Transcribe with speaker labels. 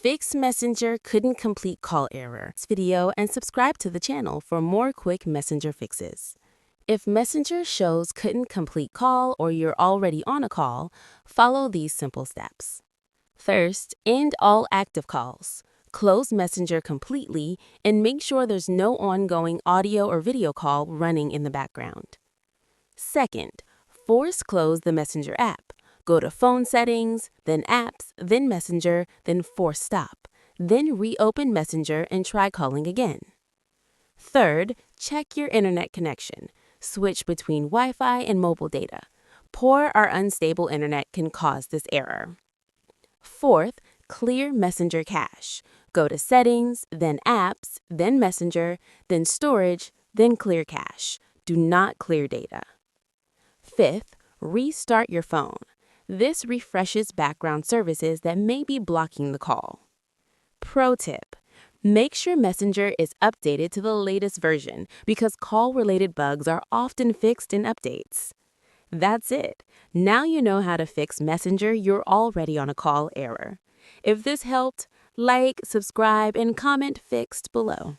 Speaker 1: Fix Messenger couldn't complete call error. This video and subscribe to the channel for more quick Messenger fixes. If Messenger shows couldn't complete call or you're already on a call, follow these simple steps. First, end all active calls. Close Messenger completely and make sure there's no ongoing audio or video call running in the background. Second, force close the Messenger app. Go to Phone Settings, then Apps, then Messenger, then force stop. Then reopen Messenger and try calling again. Third, check your internet connection. Switch between Wi-Fi and mobile data. Poor or unstable internet can cause this error. Fourth, clear Messenger cache. Go to Settings, then Apps, then Messenger, then Storage, then Clear Cache. Do not clear data. Fifth, restart your phone. This refreshes background services that may be blocking the call. Pro tip: make sure Messenger is updated to the latest version because call-related bugs are often fixed in updates. That's it. Now you know how to fix Messenger you're already on a call error. If this helped, like, subscribe, and comment fixed below.